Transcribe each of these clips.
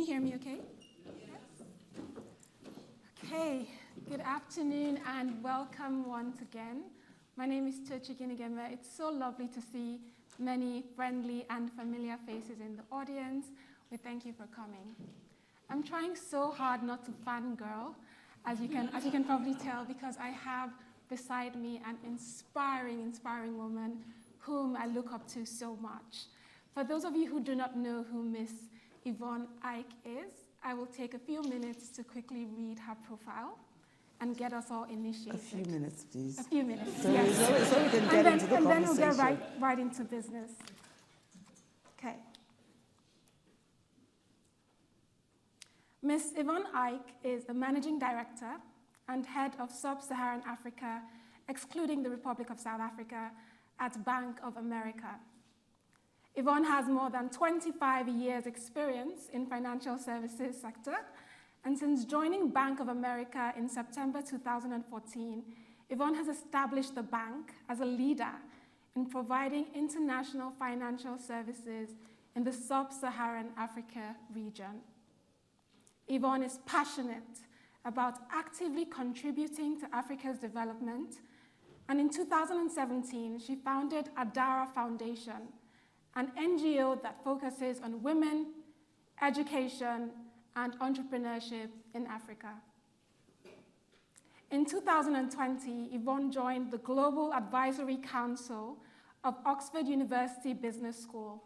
hear me okay? Yes. Okay, good afternoon and welcome once again. My name is Tochi Ginigeme. It's so lovely to see many friendly and familiar faces in the audience. We thank you for coming. I'm trying so hard not to fangirl, as you can probably tell, because I have beside me an inspiring woman whom I look up to so much. For those of you who do not know who Miss Yvonne Ike is, I will take a few minutes to quickly read her profile and get us all initiated. A few minutes, please. A few minutes, so yes. So we can get into the conversation. And then we'll get right into business. Okay. Ms. Yvonne Ike is the Managing Director and Head of Sub-Saharan Africa, excluding the Republic of South Africa, at Bank of America. Yvonne has more than 25 years' experience in financial services sector, and since joining Bank of America in September 2014, Yvonne has established the bank as a leader in providing international financial services in the sub-Saharan Africa region. Yvonne is passionate about actively contributing to Africa's development, and in 2017, she founded Adara Foundation, an NGO that focuses on women, education, and entrepreneurship in Africa. In 2020, Yvonne joined the Global Advisory Council of Oxford University Business School.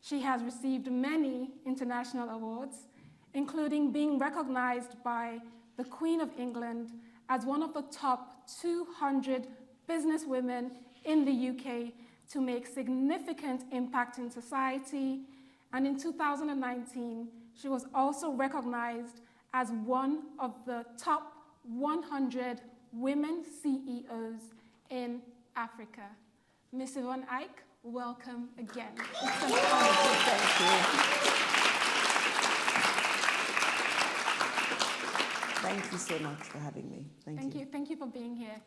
She has received many international awards, including being recognized by the Queen of England as one of the top 200 businesswomen in the UK to make significant impact in society. And in 2019, she was also recognized as one of the top 100 women CEOs in Africa. Ms. Yvonne Ike, welcome again. Thank you. Thank you so much for having me. Thank you. Thank you for being here.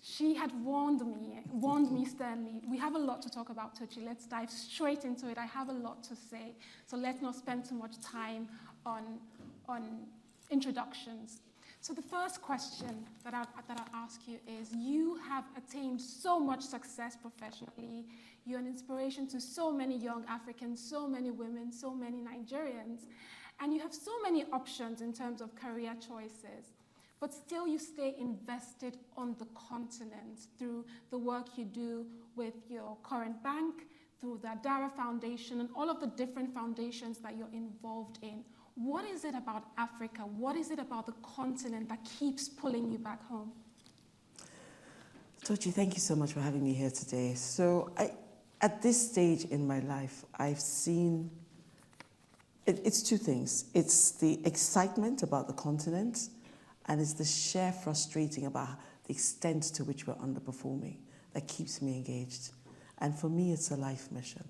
She had warned me sternly. We have a lot to talk about, Tochi. Let's dive straight into it. I have a lot to say, so let's not spend too much time on introductions. So the first question that I'll ask you is, you have attained so much success professionally. You're an inspiration to so many young Africans, so many women, so many Nigerians, and you have so many options in terms of career choices. But still you stay invested on the continent through the work you do with your current bank, through the Adara Foundation, and all of the different foundations that you're involved in. What is it about Africa? What is it about the continent that keeps pulling you back home? Tochi, thank you so much for having me here today. So at this stage in my life, I've seen, it's two things. It's the excitement about the continent, and it's the sheer frustrating about the extent to which we're underperforming that keeps me engaged. And for me, it's a life mission.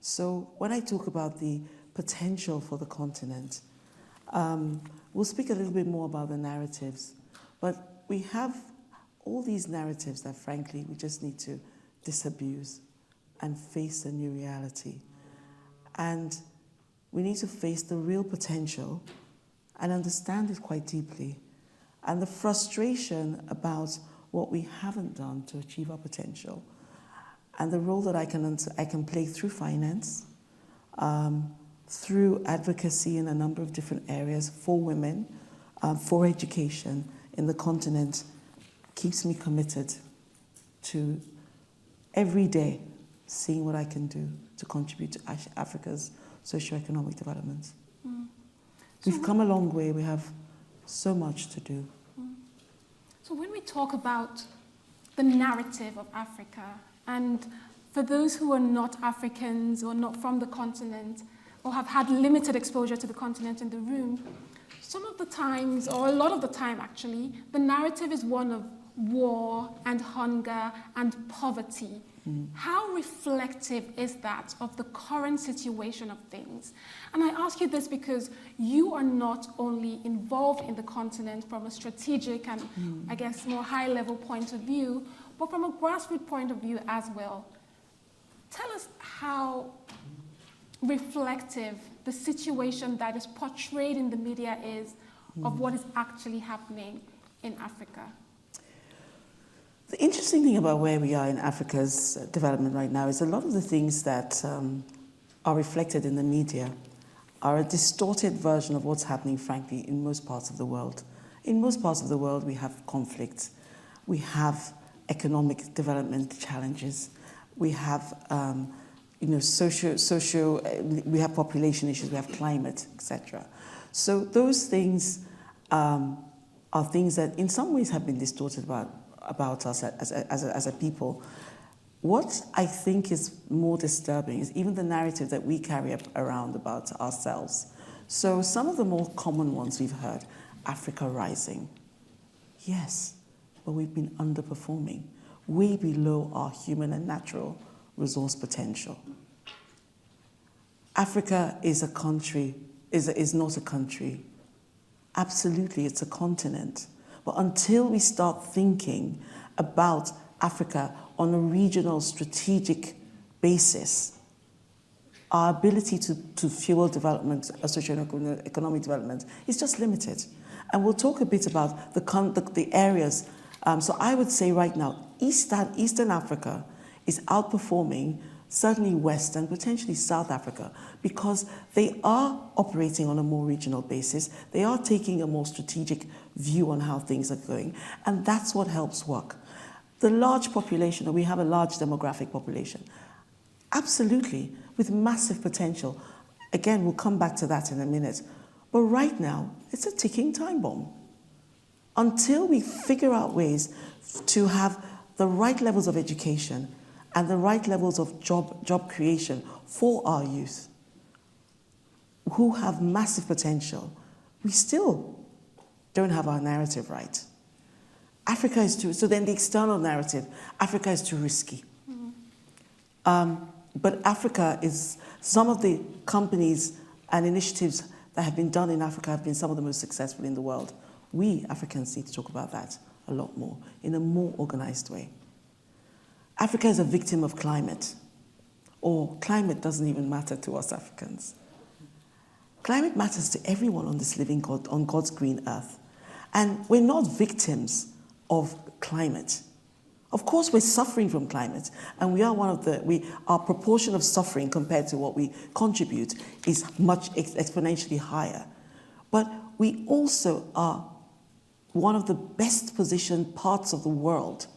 So when I talk about the potential for the continent, we'll speak a little bit more about the narratives. But we have all these narratives that, frankly, we just need to disabuse and face a new reality. And we need to face the real potential and understand it quite deeply. And the frustration about what we haven't done to achieve our potential, and the role that I can play through finance, through advocacy in a number of different areas for women, for education in the continent, keeps me committed to every day seeing what I can do to contribute to Africa's socioeconomic development. We've come a long way. We have so much to do. So when we talk about the narrative of Africa, and for those who are not Africans or not from the continent or have had limited exposure to the continent in the room, some of the times, or a lot of the time actually, the narrative is one of war and hunger and poverty. How reflective is that of the current situation of things? And I ask you this because you are not only involved in the continent from a strategic and I guess more high-level point of view, but from a grassroots point of view as well. Tell us how reflective the situation that is portrayed in the media is of what is actually happening in Africa? The interesting thing about where we are in Africa's development right now is a lot of the things that are reflected in the media are a distorted version of what's happening, frankly, in most parts of the world. In most parts of the world, we have conflict. We have economic development challenges. We have, we have population issues, we have climate, etc. So those things are things that in some ways have been distorted about us as a people. What I think is more disturbing is even the narrative that we carry around about ourselves. So some of the more common ones we've heard, Africa rising. Yes, but we've been underperforming, way below our human and natural resource potential. Africa is a country, is not a country. Absolutely, it's a continent. But until we start thinking about Africa on a regional strategic basis, our ability to fuel development, socio-economic development, is just limited. And we'll talk a bit about the areas. So I would say right now, Eastern Africa is outperforming certainly West and potentially South Africa because they are operating on a more regional basis. They are taking a more strategic view on how things are going. And that's what helps work. The large population, we have a large demographic population, absolutely, with massive potential. Again, we'll come back to that in a minute. But right now, it's a ticking time bomb. Until we figure out ways to have the right levels of education and the right levels of job creation for our youth who have massive potential, we still don't have our narrative right. Africa is too, so then the external narrative, Africa is too risky. But Africa is, some of the companies and initiatives that have been done in Africa have been some of the most successful in the world. We Africans need to talk about that a lot more, in a more organized way. Africa is a victim of climate, or climate doesn't even matter to us Africans. Climate matters to everyone on this living God, on God's green earth. And we're not victims of climate. Of course, we're suffering from climate, and we are our proportion of suffering compared to what we contribute is much exponentially higher. But we also are one of the best positioned parts of the world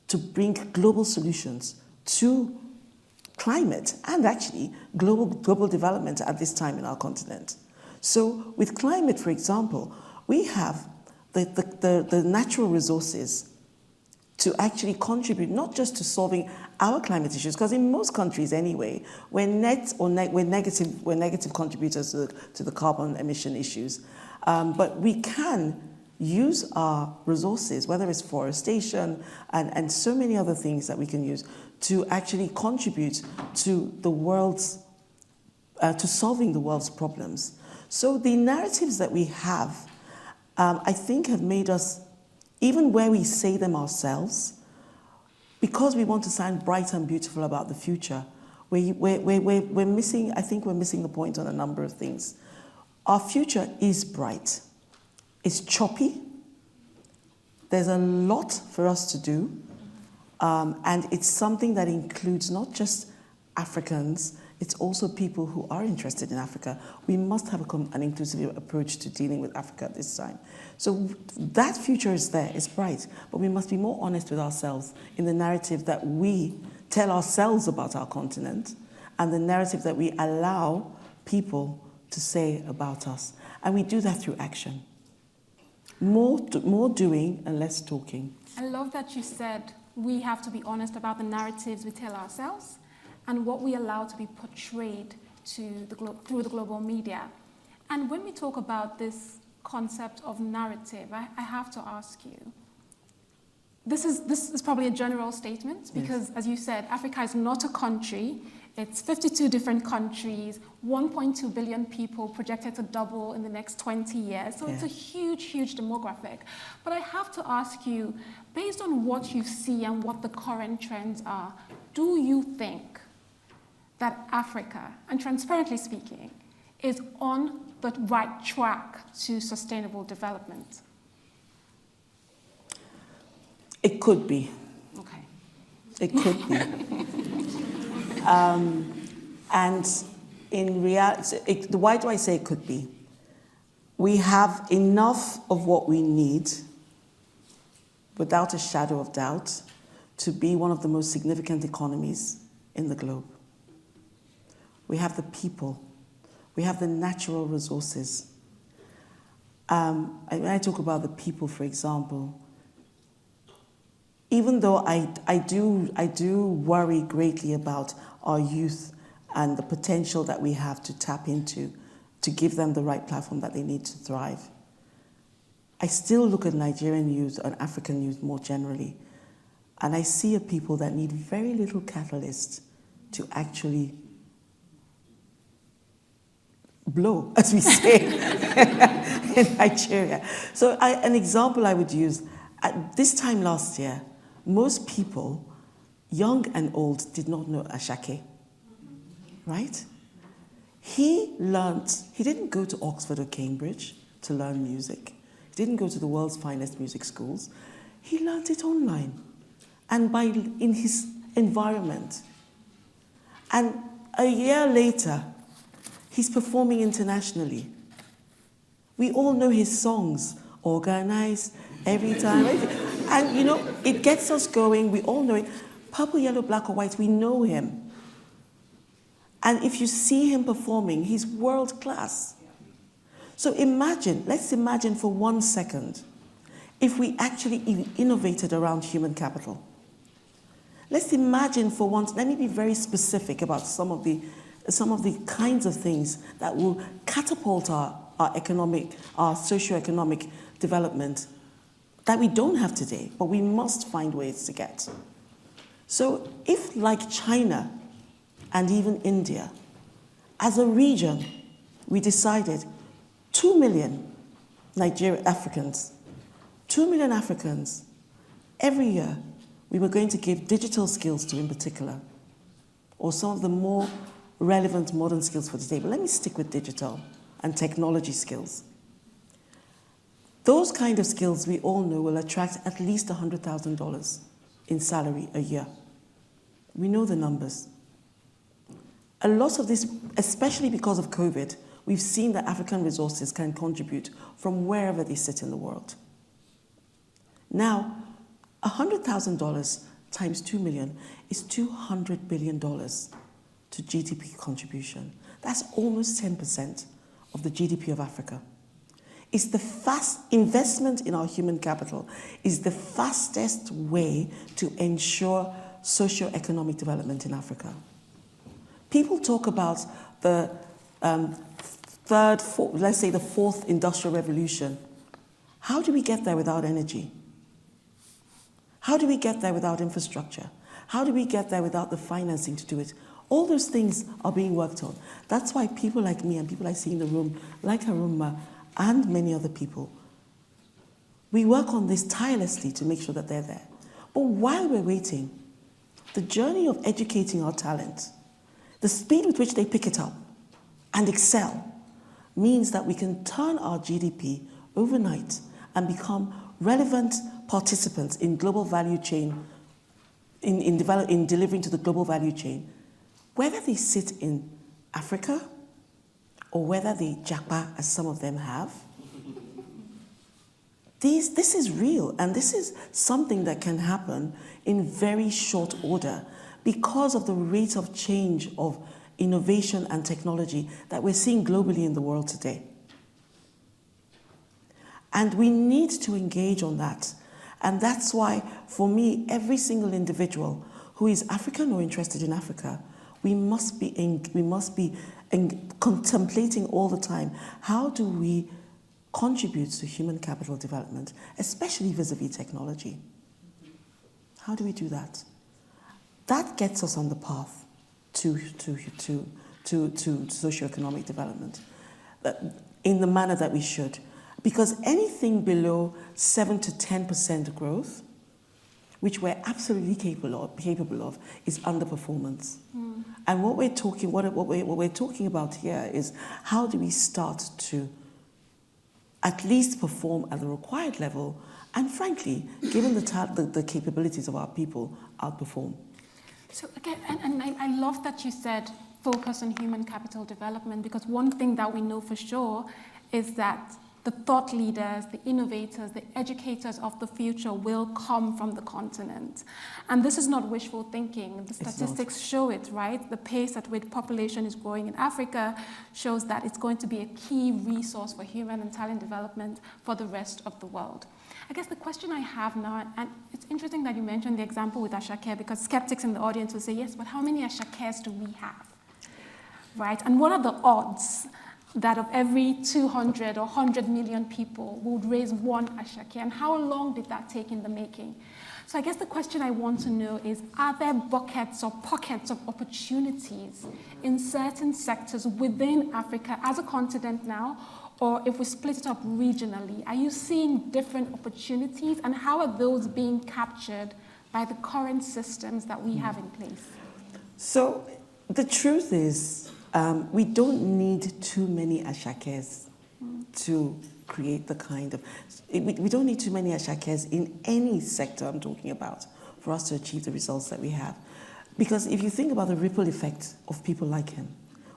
to bring global solutions to climate and actually global development at this time in our continent. So with climate, for example, we have the natural resources to actually contribute not just to solving our climate issues, because in most countries anyway, we're negative contributors to the carbon emission issues. But we can use our resources, whether it's forestation and so many other things that we can use to actually contribute to the world's, to solving the world's problems. So the narratives that we have, I think have made us, even where we say them ourselves, because we want to sound bright and beautiful about the future, we're missing, I think we're missing the point on a number of things. Our future is bright. It's choppy. There's a lot for us to do. And it's something that includes not just Africans, it's also people who are interested in Africa. We must have an inclusive approach to dealing with Africa at this time. So that future is there, it's bright, but we must be more honest with ourselves in the narrative that we tell ourselves about our continent and the narrative that we allow people to say about us. And we do that through action. More doing and less talking. I love that you said we have to be honest about the narratives we tell ourselves and what we allow to be portrayed through the global media. And when we talk about this concept of narrative, I have to ask you, this is probably a general statement because, yes, as you said, Africa is not a country. It's 52 different countries, 1.2 billion people projected to double in the next 20 years. So it's a huge, huge demographic. But I have to ask you, based on what you see and what the current trends are, do you think that Africa, and transparently speaking, is on the right track to sustainable development? It could be. Okay. It could be. And in reality, why do I say it could be? We have enough of what we need, without a shadow of doubt, to be one of the most significant economies in the globe. We have the people. We have the natural resources. When I talk about the people, for example, even though I do worry greatly about our youth and the potential that we have to tap into to give them the right platform that they need to thrive, I still look at Nigerian youth and African youth more generally, and I see a people that need very little catalyst to actually blow, as we say in Nigeria. So an example I would use, at this time last year, most people, young and old, did not know Ashake, right? He didn't go to Oxford or Cambridge to learn music. He didn't go to the world's finest music schools. He learned it online and in his environment. And a year later, he's performing internationally. We all know his songs, Organize, Every Time. And you know, it gets us going. We all know it. Purple, yellow, black, or white, we know him. And if you see him performing, he's world class. So let's imagine for 1 second, if we actually innovated around human capital. Let's imagine for once, let me be very specific about some of the kinds of things that will catapult our socio-economic development that we don't have today, but we must find ways to get. So if, like China and even India, as a region, we decided 2 million Africans, 2 million Africans, every year, we were going to give digital skills to in particular, or some of the more relevant modern skills for today. But let me stick with digital and technology skills. Those kind of skills we all know will attract at least $100,000 in salary a year. We know the numbers. A lot of this, especially because of COVID, we've seen that African resources can contribute from wherever they sit in the world. Now, $100,000 times 2 million is $200 billion to GDP contribution. That's almost 10% of the GDP of Africa. It's the fast investment in our human capital is the fastest way to ensure socio-economic development in Africa. People talk about the let's say the fourth industrial revolution. How do we get there without energy? How do we get there without infrastructure? How do we get there without the financing to do it? All those things are being worked on. That's why people like me and people I see in the room, like Haruma and many other people, we work on this tirelessly to make sure that they're there. But while we're waiting, the journey of educating our talent, the speed with which they pick it up and excel, means that we can turn our GDP overnight and become relevant participants in global value chain, in delivering to the global value chain, whether they sit in Africa or whether they japa, as some of them have. This is real, and this is something that can happen in very short order because of the rate of change of innovation and technology that we're seeing globally in the world today. And we need to engage on that. And that's why, for me, every single individual who is African or interested in Africa, we must be contemplating all the time, how do we contribute to human capital development, especially vis-a-vis technology? How do we do that? That gets us on the path to socioeconomic development in the manner that we should. Because anything below 7 to 10% growth which we're absolutely capable of, is underperformance. And what we're talking about here is how do we start to at least perform at the required level, and frankly, given the capabilities of our people, outperform. So again, and I love that you said focus on human capital development, because one thing that we know for sure is that the thought leaders, the innovators, the educators of the future will come from the continent. And this is not wishful thinking. The statistics show it, right? The pace at which population is growing in Africa shows that it's going to be a key resource for human and talent development for the rest of the world. I guess the question I have now, and it's interesting that you mentioned the example with Ashake, because skeptics in the audience will say, yes, but how many Ashakes do we have, right? And what are the odds that of every 200 or 100 million people would raise one Ashake, and how long did that take in the making? So I guess the question I want to know is, are there buckets or pockets of opportunities in certain sectors within Africa as a continent now, or if we split it up regionally, are you seeing different opportunities, and how are those being captured by the current systems that we have in place? So the truth is, we don't need too many Ashakes to create the kind of, we don't need too many Ashakes in any sector I'm talking about for us to achieve the results that we have. Because if you think about the ripple effect of people like him,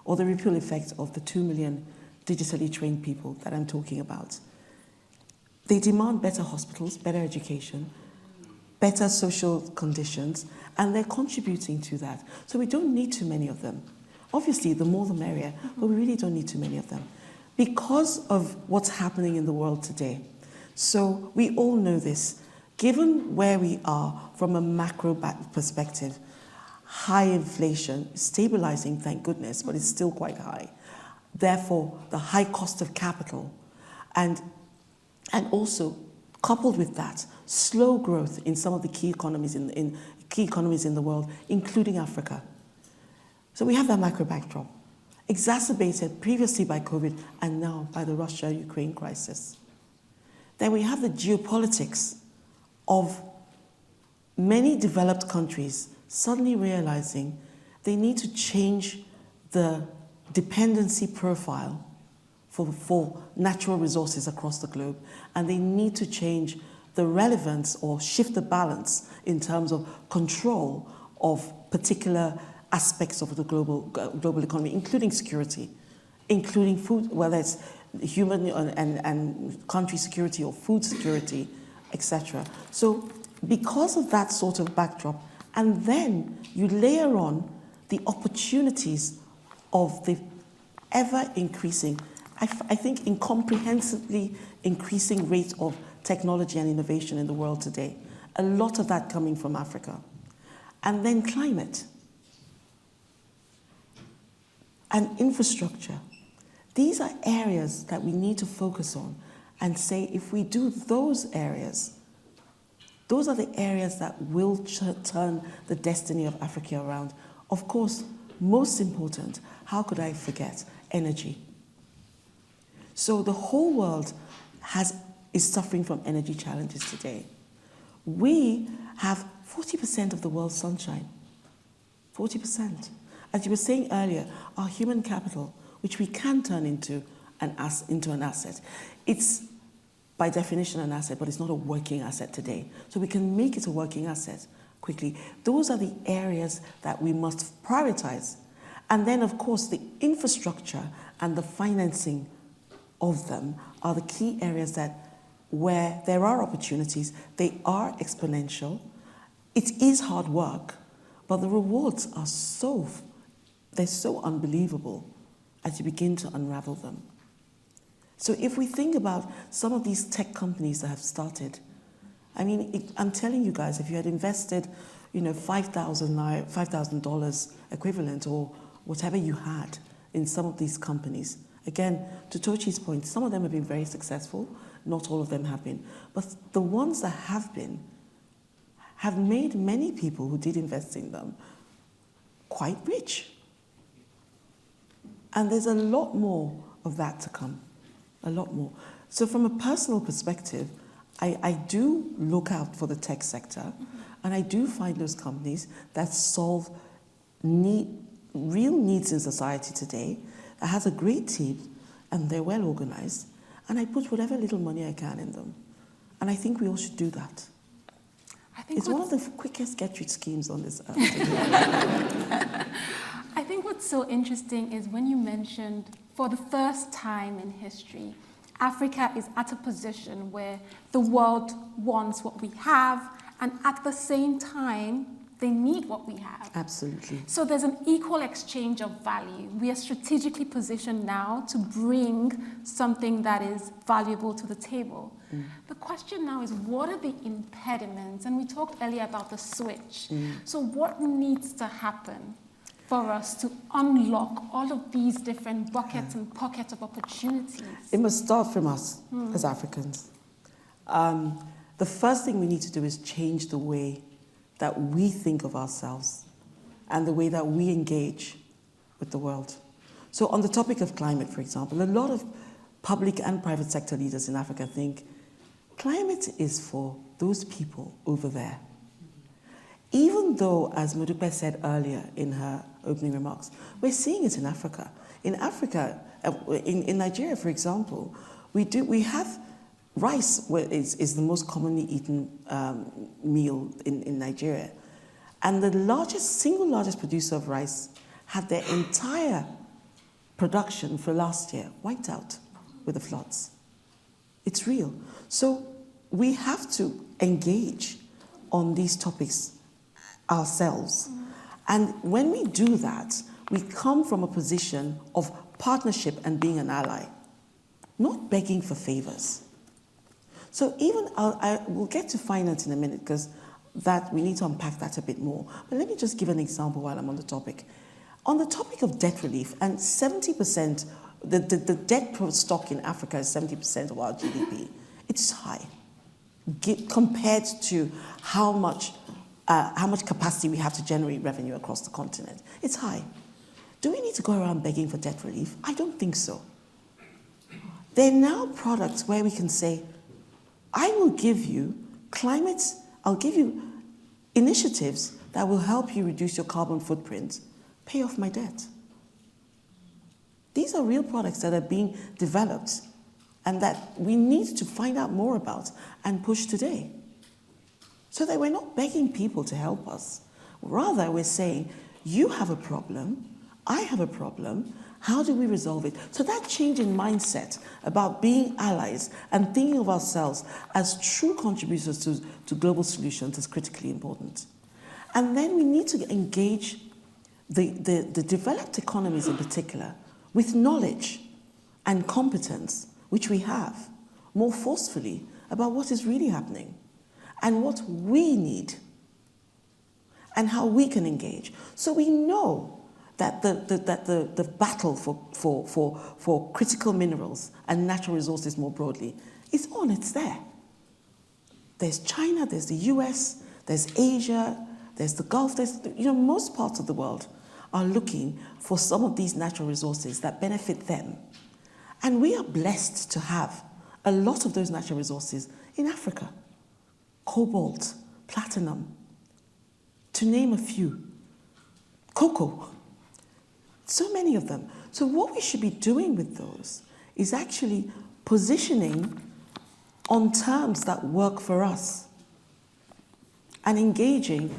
or the ripple effect of the 2 million digitally trained people that I'm talking about, they demand better hospitals, better education, better social conditions, and they're contributing to that. So we don't need too many of them. Obviously, the more the merrier, but we really don't need too many of them because of what's happening in the world today. So we all know this. Given where we are from a macro perspective, high inflation, stabilizing, thank goodness, but it's still quite high. Therefore, the high cost of capital, and also coupled with that, slow growth in some of the key economies in the world, including Africa. So we have that macro backdrop, exacerbated previously by COVID and now by the Russia-Ukraine crisis. Then we have the geopolitics of many developed countries suddenly realizing they need to change the dependency profile for natural resources across the globe, and they need to change the relevance or shift the balance in terms of control of particular aspects of the global economy, including security, including food, whether it's human and country security or food security, etc. So because of that sort of backdrop, and then you layer on the opportunities of the ever-increasing, I think incomprehensibly increasing rate of technology and innovation in the world today, a lot of that coming from Africa. And then climate and infrastructure. These are areas that we need to focus on and say, if we do those areas, those are the areas that will turn the destiny of Africa around. Of course, most important, how could I forget, energy. So the whole world is suffering from energy challenges today. We have 40% of the world's sunshine, 40%. As you were saying earlier, our human capital, which we can turn into an asset, it's by definition an asset, but it's not a working asset today. So we can make it a working asset quickly. Those are the areas that we must prioritize. And then, of course, the infrastructure and the financing of them are the key areas where there are opportunities. They are exponential. It is hard work, but the rewards are they're so unbelievable as you begin to unravel them. So if we think about some of these tech companies that have started, I mean, I'm telling you guys, if you had invested, $5,000 equivalent or whatever you had in some of these companies, again, to Tochi's point, some of them have been very successful, not all of them have been. But the ones that have been have made many people who did invest in them quite rich. And there's a lot more of that to come, a lot more. So from a personal perspective, I do look out for the tech sector, and I do find those companies that solve real needs in society today, that has a great team, and they're well organized, and I put whatever little money I can in them. And I think we all should do that. I think it's one of the quickest get-rich schemes on this earth. I think what's so interesting is when you mentioned, for the first time in history, Africa is at a position where the world wants what we have, and at the same time, they need what we have. Absolutely. So there's an equal exchange of value. We are strategically positioned now to bring something that is valuable to the table. The question now is, what are the impediments? And we talked earlier about the switch. So what needs to happen for us to unlock all of these different buckets and pockets of opportunities? It must start from us as Africans. The first thing we need to do is change the way that we think of ourselves and the way that we engage with the world. So on the topic of climate, for example, a lot of public and private sector leaders in Africa think climate is for those people over there. Even though, as Modupe said earlier in her opening remarks, we're seeing it in Africa. In Africa, in Nigeria, for example, we have rice is the most commonly eaten meal in Nigeria. And the single largest producer of rice had their entire production for last year wiped out with the floods. It's real. So we have to engage on these topics ourselves. And when we do that, we come from a position of partnership and being an ally, not begging for favors. So even, we'll get to finance in a minute because we need to unpack that a bit more. But let me just give an example while I'm on the topic. On the topic of debt relief, and 70%, the debt stock in Africa is 70% of our GDP. It's high compared to how much capacity we have to generate revenue across the continent. It's high. Do we need to go around begging for debt relief? I don't think so. There are now products where we can say, I will give you I'll give you initiatives that will help you reduce your carbon footprint, pay off my debt. These are real products that are being developed and that we need to find out more about and push today. So that we're not begging people to help us. Rather, we're saying, you have a problem, I have a problem, how do we resolve it? So that change in mindset about being allies and thinking of ourselves as true contributors to global solutions is critically important. And then we need to engage the developed economies in particular with knowledge and competence, which we have, more forcefully about what is really happening and what we need and how we can engage. So we know that the battle for critical minerals and natural resources more broadly is on, it's there. There's China, there's the US, there's Asia, there's the Gulf, most parts of the world are looking for some of these natural resources that benefit them. And we are blessed to have a lot of those natural resources in Africa. Cobalt, platinum, to name a few. Cocoa. So many of them. So what we should be doing with those is actually positioning on terms that work for us and engaging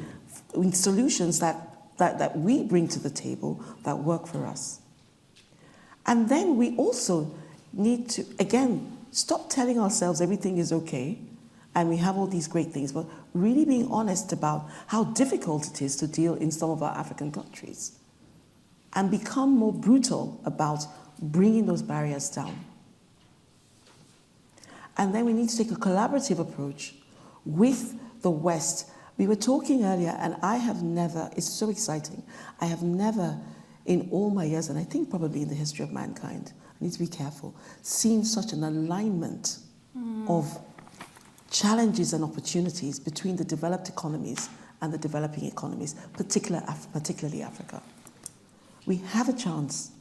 in solutions that we bring to the table that work for us. And then we also need to, again, stop telling ourselves everything is okay and we have all these great things, but really being honest about how difficult it is to deal in some of our African countries and become more brutal about bringing those barriers down. And then we need to take a collaborative approach with the West. We were talking earlier, and I have never, it's so exciting, I have never in all my years, and I think probably in the history of mankind, I need to be careful, seen such an alignment of challenges and opportunities between the developed economies and the developing economies, particularly Africa. We have a chance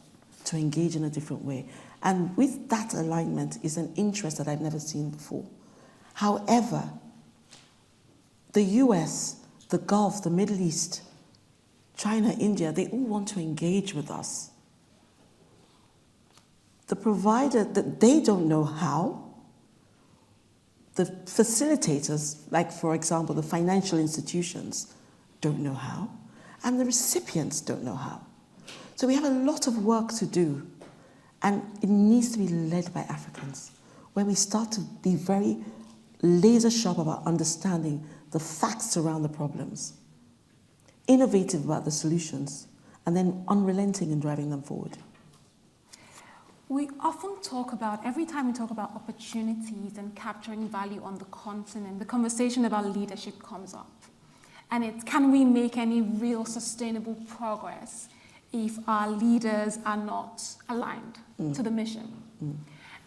to engage in a different way. And with that alignment is an interest that I've never seen before. However, the US, the Gulf, the Middle East, China, India, they all want to engage with us. The provider, that they don't know how. The facilitators, like for example, the financial institutions, don't know how. And the recipients don't know how. So we have a lot of work to do. And it needs to be led by Africans, where we start to be very laser sharp about understanding the facts around the problems, innovative about the solutions, and then unrelenting in driving them forward. We often talk about, every time we talk about opportunities and capturing value on the continent, the conversation about leadership comes up. And it's, can we make any real sustainable progress if our leaders are not aligned to the mission?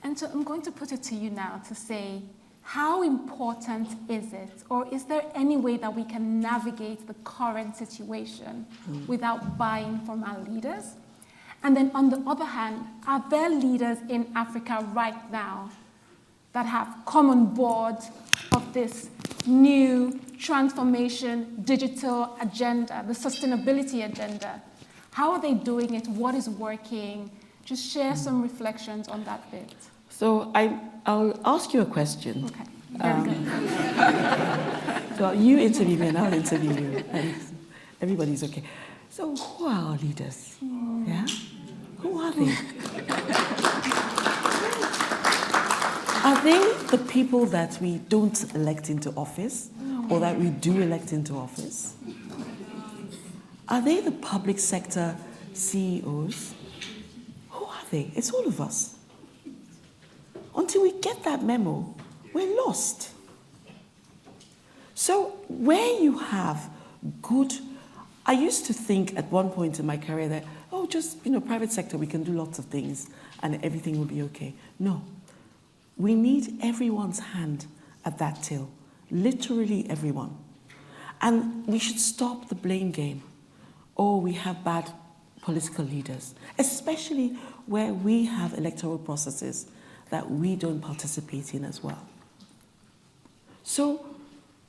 And so I'm going to put it to you now to say, how important is it, or is there any way that we can navigate the current situation without buying from our leaders? And then on the other hand, are there leaders in Africa right now that have come on board of this new transformation, digital agenda, the sustainability agenda? How are they doing it? What is working? Just share some reflections on that bit. So I'll ask you a question. Okay, very good. So you interview me and I'll interview you. And everybody's okay. So who are our leaders? Yeah? Who are they? Are they the people that we don't elect into office or that we do elect into office? Are they the public sector CEOs? Who are they? It's all of us. Until we get that memo, we're lost. So where you have good, I used to think at one point in my career that, oh, just, private sector, we can do lots of things and everything will be okay. No. We need everyone's hand at that till, literally everyone. And we should stop the blame game. Oh, we have bad political leaders, especially where we have electoral processes that we don't participate in as well. So,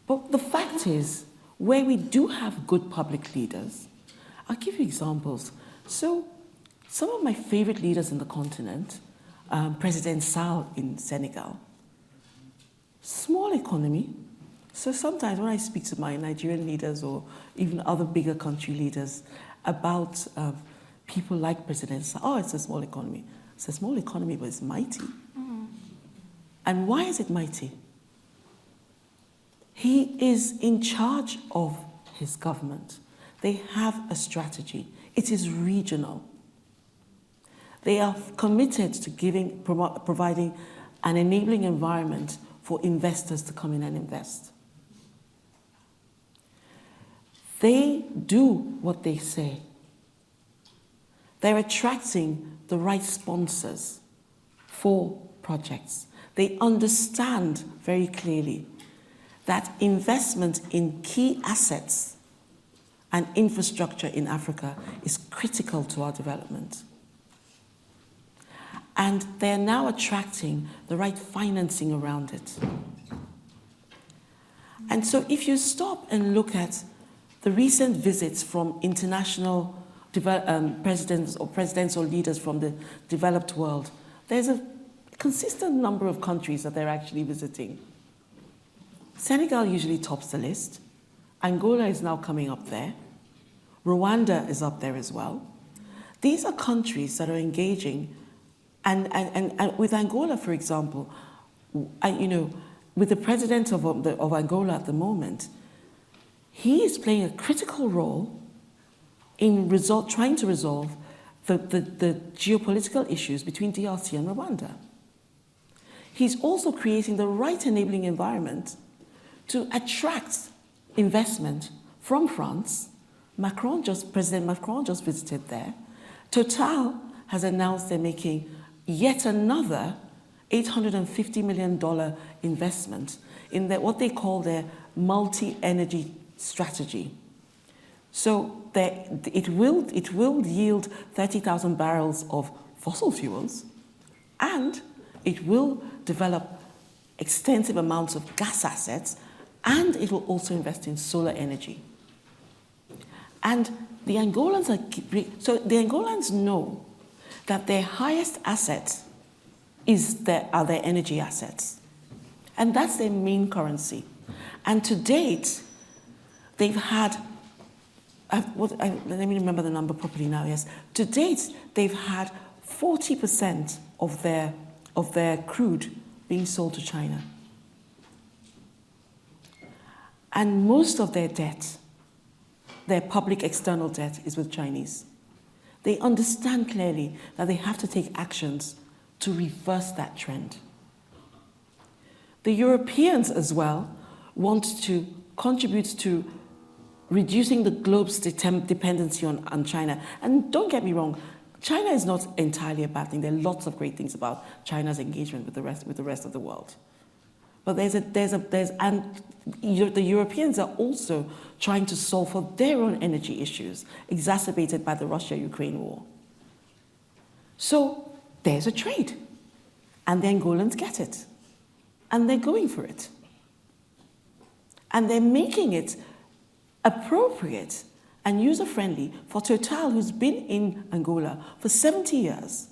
but the fact is, where we do have good public leaders, I'll give you examples. So, some of my favorite leaders in the continent, President Sall in Senegal, small economy. So sometimes when I speak to my Nigerian leaders or even other bigger country leaders about people like President Sall, oh, it's a small economy. It's a small economy, but it's mighty. And why is it mighty? He is in charge of his government. They have a strategy. It is regional. They are committed to providing an enabling environment for investors to come in and invest. They do what they say. They're attracting the right sponsors for projects. They understand very clearly that investment in key assets and infrastructure in Africa is critical to our development. And they're now attracting the right financing around it. And so if you stop and look at the recent visits from international presidents or leaders from the developed world, there's a consistent number of countries that they're actually visiting. Senegal usually tops the list. Angola is now coming up there. Rwanda is up there as well. These are countries that are engaging, and with Angola, for example, with the president of Angola at the moment, he is playing a critical role in trying to resolve the geopolitical issues between DRC and Rwanda. He's also creating the right enabling environment to attract investment from France. President Macron just visited there. Total has announced they're making yet another $850 million investment in what they call their multi-energy strategy. So it will yield 30,000 barrels of fossil fuels, and it will develop extensive amounts of gas assets, and it will also invest in solar energy. And the Angolans so the Angolans know that their highest asset are their energy assets. And that's their main currency. And to date, they've had, let me remember the number properly now, yes. To date, they've had 40% of their crude being sold to China. And most of their debt, their public external debt, is with Chinese. They understand clearly that they have to take actions to reverse that trend. The Europeans as well want to contribute to reducing the globe's dependency on China. And don't get me wrong, China is not entirely a bad thing. There are lots of great things about China's engagement with the rest of the world. But the Europeans are also trying to solve for their own energy issues, exacerbated by the Russia-Ukraine war. So there's a trade, and the Angolans get it, and they're going for it. And they're making it appropriate and user-friendly for Total, who's been in Angola for 70 years,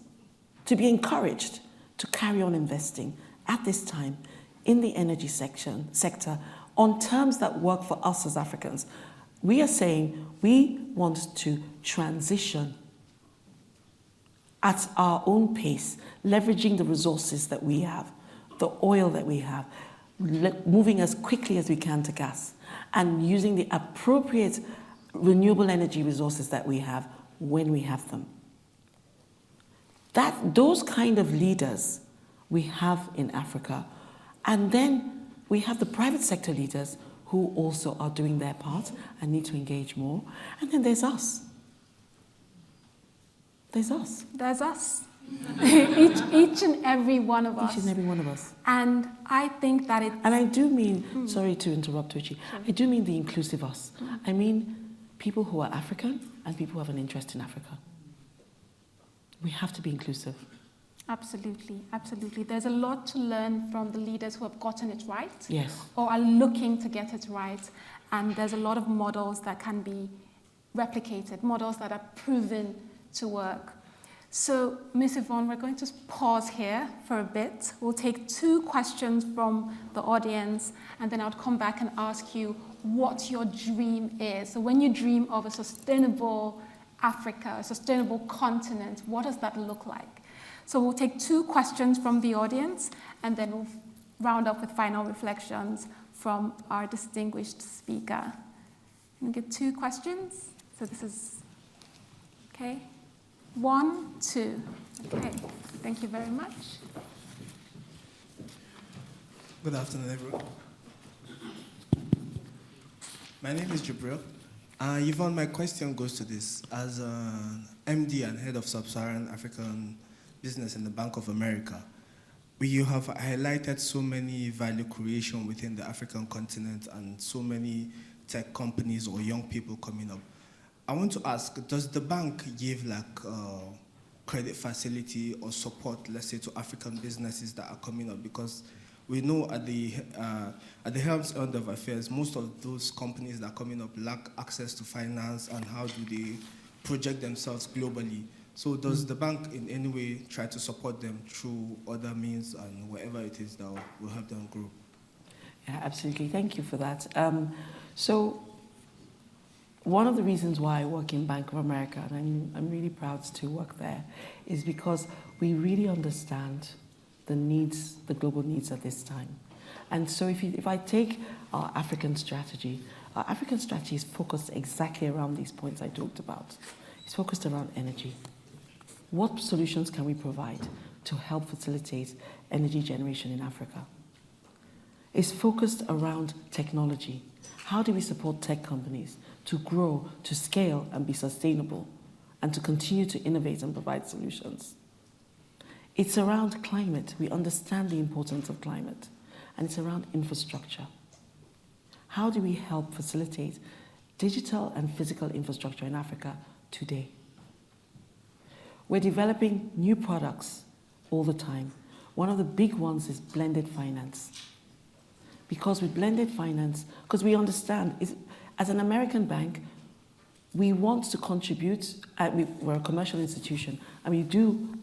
to be encouraged to carry on investing at this time in the energy sector on terms that work for us as Africans. We are saying we want to transition at our own pace, leveraging the resources that we have, the oil that we have, moving as quickly as we can to gas, and using the appropriate renewable energy resources that we have when we have them. Those kind of leaders we have in Africa. And then we have the private sector leaders who also are doing their part and need to engage more. And then there's us. There's us. There's us. each and every one of us. Each and every one of us. And I think that it's... And I do mean, sorry to interrupt, Tochi, I do mean the inclusive us. I mean people who are African and people who have an interest in Africa. We have to be inclusive. Absolutely, absolutely. There's a lot to learn from the leaders who have gotten it right. Yes. Or are looking to get it right. And there's a lot of models that can be replicated, models that are proven to work. So, Ms. Yvonne, we're going to pause here for a bit. We'll take 2 questions from the audience, and then I'll come back and ask you what your dream is. So when you dream of a sustainable Africa, a sustainable continent, what does that look like? So we'll take 2 questions from the audience, and then we'll round up with final reflections from our distinguished speaker. Can we get 2 questions? So this is, okay. 1, 2. Okay, thank you very much. Good afternoon, everyone. My name is Jibril. Yvonne, my question goes to this. As MD and head of Sub-Saharan African business in the Bank of America, you have highlighted so many value creation within the African continent and so many tech companies or young people coming up. I want to ask, does the bank give credit facility or support, let's say, to African businesses that are coming up? Because we know at the helm's end of affairs, most of those companies that are coming up lack access to finance, and how do they project themselves globally? So does the bank in any way try to support them through other means and whatever it is that will help them grow? Yeah, absolutely. Thank you for that. So one of the reasons why I work in Bank of America, and I'm really proud to work there, is because we really understand the needs, the global needs at this time. And so if I take our African strategy is focused exactly around these points I talked about. It's focused around energy. What solutions can we provide to help facilitate energy generation in Africa? It's focused around technology. How do we support tech companies to grow, to scale, and be sustainable, and to continue to innovate and provide solutions? It's around climate. We understand the importance of climate. And it's around infrastructure. How do we help facilitate digital and physical infrastructure in Africa today? We're developing new products all the time. One of the big ones is blended finance. Because with blended finance, because we understand, as an American bank, we want to contribute, we're a commercial institution, and we do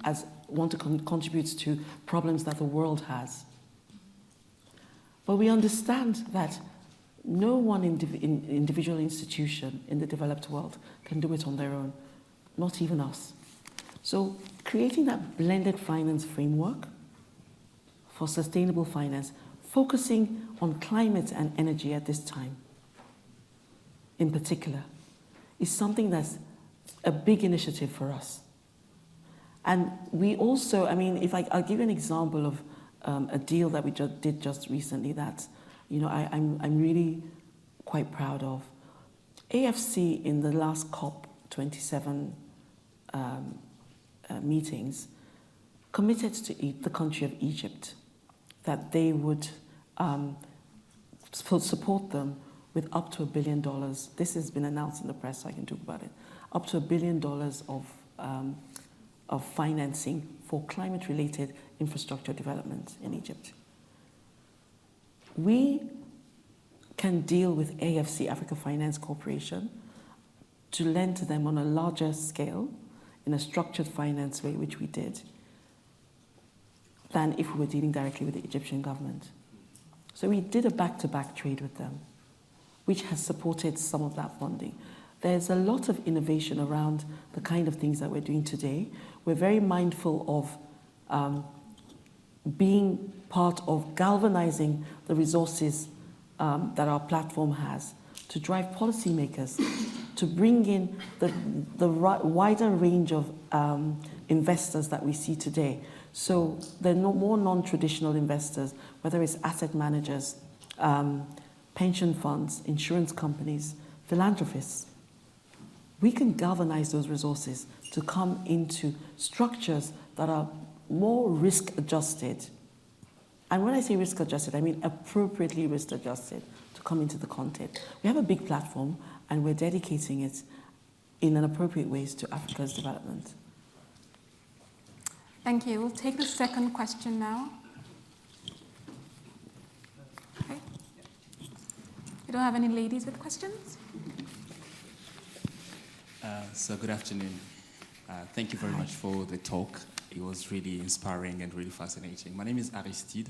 want to contribute to problems that the world has. But we understand that no one individual institution in the developed world can do it on their own, not even us. So creating that blended finance framework for sustainable finance, focusing on climate and energy at this time, in particular, is something that's a big initiative for us. And we also, I'll give you an example of a deal that we did just recently that, I'm really quite proud of. AFC in the last COP27 meetings committed to the country of Egypt that they would support them with up to $1 billion. This has been announced in the press, so I can talk about it. Up to $1 billion of financing for climate-related infrastructure development in Egypt. We can deal with AFC, Africa Finance Corporation, to lend to them on a larger scale, in a structured finance way, which we did, than if we were dealing directly with the Egyptian government. So we did a back-to-back trade with them, which has supported some of that funding. There's a lot of innovation around the kind of things that we're doing today. We're very mindful of being part of galvanizing the resources that our platform has to drive policymakers, to bring in the wider range of investors that we see today. So there are more non-traditional investors, whether it's asset managers, pension funds, insurance companies, philanthropists. We can galvanize those resources to come into structures that are more risk-adjusted. And when I say risk-adjusted, I mean appropriately risk-adjusted to come into the content. We have a big platform, and we're dedicating it in an appropriate ways to Africa's development. Thank you. We'll take the second question now. Okay. We don't have any ladies with questions? So good afternoon. Thank you very much for the talk. It was really inspiring and really fascinating. My name is Aristide,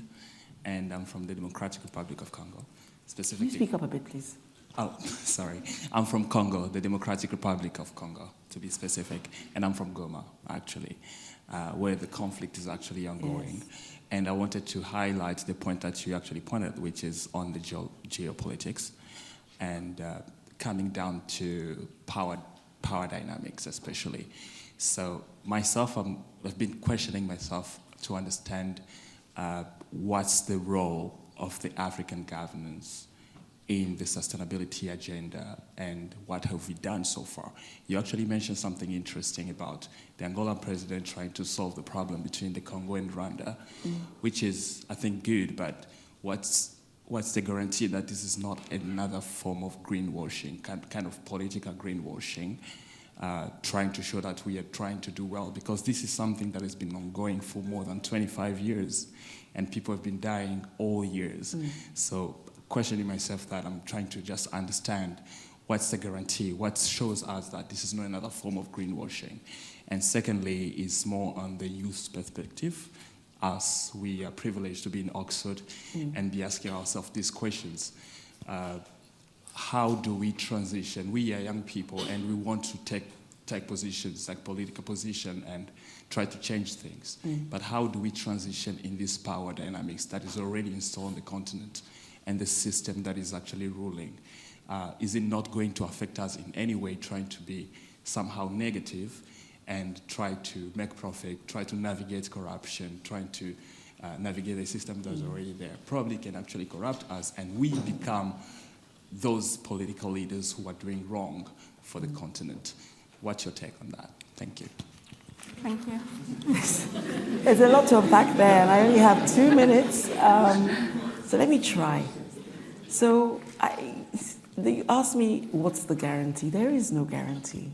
and I'm from the Democratic Republic of Congo. Specifically, can you speak up a bit, please? Oh, sorry. I'm from Congo, the Democratic Republic of Congo, to be specific. And I'm from Goma, actually, where the conflict is actually ongoing. Yes. And I wanted to highlight the point that you actually pointed, which is on the geopolitics and coming down to power dynamics, especially. So myself, I've been questioning myself to understand what's the role of the African governance in the sustainability agenda and what have we done so far. You actually mentioned something interesting about the Angolan president trying to solve the problem between the Congo and Rwanda, which is, I think, good, but what's the guarantee that this is not another form of greenwashing, kind of political greenwashing, trying to show that we are trying to do well, because this is something that has been ongoing for more than 25 years, and people have been dying all years. So questioning myself that I'm trying to just understand what's the guarantee, what shows us that this is not another form of greenwashing. And secondly, is more on the youth perspective. Us, we are privileged to be in Oxford and be asking ourselves these questions. How do we transition? We are young people and we want to take positions, like political position, and try to change things. But how do we transition in this power dynamics that is already installed on the continent and the system that is actually ruling? Is it not going to affect us in any way, trying to be somehow negative and try to make profit, try to navigate corruption, trying to navigate a system that's already there? Probably can actually corrupt us, and we become those political leaders who are doing wrong for the continent. What's your take on that? Thank you. Thank you. There's a lot to unpack there, and I only have 2 minutes, so let me try. So you asked me, what's the guarantee? There is no guarantee.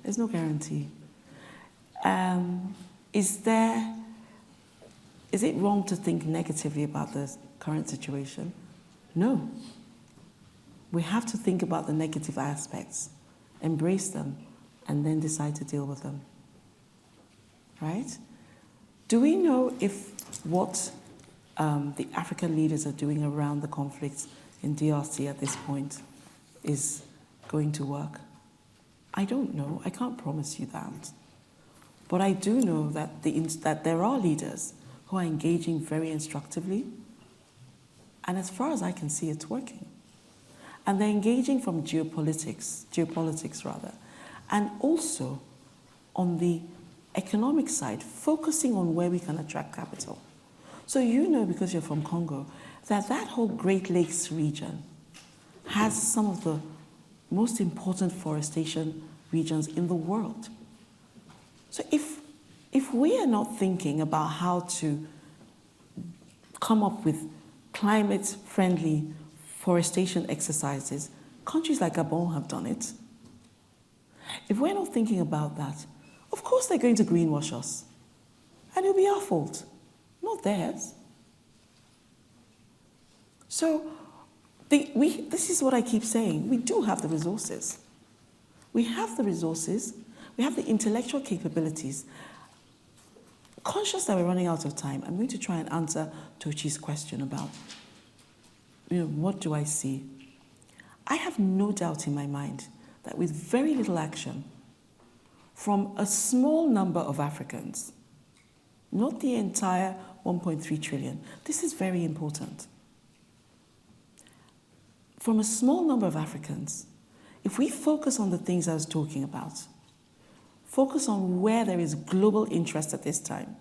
There's no guarantee. Is there Is it wrong to think negatively about the current situation? No. We have to think about the negative aspects, embrace them, and then decide to deal with them. Right? Do we know if what the African leaders are doing around the conflicts in DRC at this point is going to work? I don't know. I can't promise you that. But I do know that, that there are leaders who are engaging very instructively. And as far as I can see, it's working. And they're engaging from geopolitics rather, and also on the economic side, focusing on where we can attract capital. So you know, because you're from Congo, that whole Great Lakes region has some of the most important forestation regions in the world. So if we are not thinking about how to come up with climate-friendly forestation exercises, countries like Gabon have done it. If we're not thinking about that, of course they're going to greenwash us. And it'll be our fault, not theirs. So this is what I keep saying. We do have the resources. We have the resources. We have the intellectual capabilities. Conscious that we're running out of time, I'm going to try and answer Tochi's question about, what do I see? I have no doubt in my mind that with very little action from a small number of Africans, not the entire 1.3 trillion, this is very important. From a small number of Africans, if we focus on the things I was talking about, focus on where there is global interest at this time.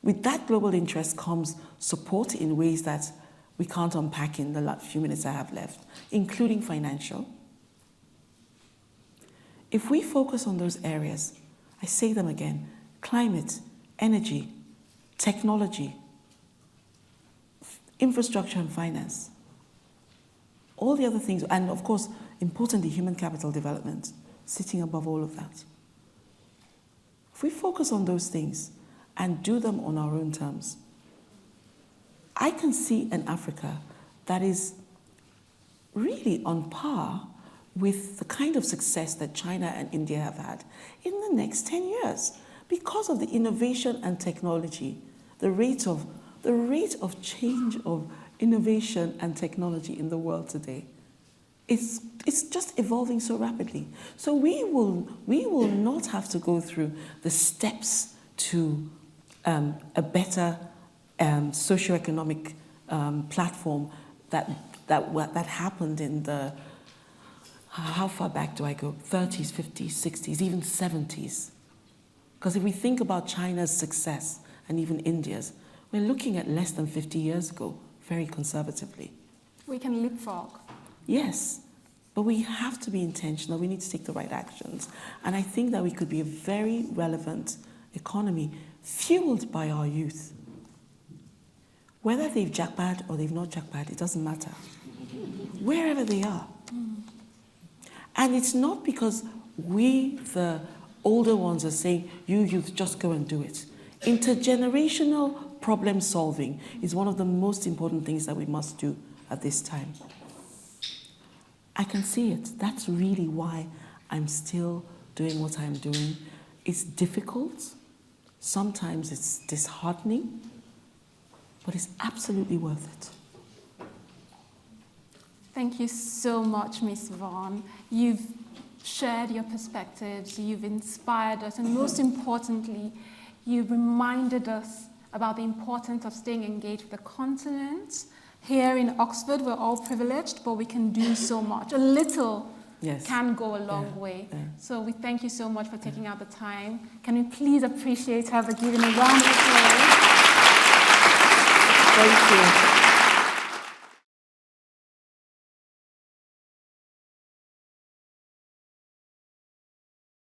With that global interest comes support in ways that we can't unpack in the few minutes I have left, including financial. If we focus on those areas, I say them again, climate, energy, technology, infrastructure and finance, all the other things, and of course, importantly, human capital development, sitting above all of that. If we focus on those things and do them on our own terms, I can see an Africa that is really on par with the kind of success that China and India have had in the next 10 years because of the innovation and technology, the rate of change of innovation and technology in the world today. It's just evolving so rapidly. So we will not have to go through the steps to a better socioeconomic platform that happened in the, how far back do I go? 30s, 50s, 60s, even 70s. Because if we think about China's success and even India's, we're looking at less than 50 years ago, very conservatively. We can leapfrog. Yes, but we have to be intentional. We need to take the right actions. And I think that we could be a very relevant economy fueled by our youth. Whether they've jackpad or they've not jackpad, it doesn't matter. Wherever they are. And it's not because we, the older ones, are saying, you youth, just go and do it. Intergenerational problem solving is one of the most important things that we must do at this time. I can see it. That's really why I'm still doing what I'm doing. It's difficult. Sometimes it's disheartening, but it's absolutely worth it. Thank you so much, Ms. Yvonne. You've shared your perspectives, you've inspired us, and most importantly, you've reminded us about the importance of staying engaged with the continent. Here in Oxford, we're all privileged, but we can do so much. A little can go a long way. Yeah. So we thank you so much for taking out the time. Can we please appreciate her for giving a round of applause? Thank you.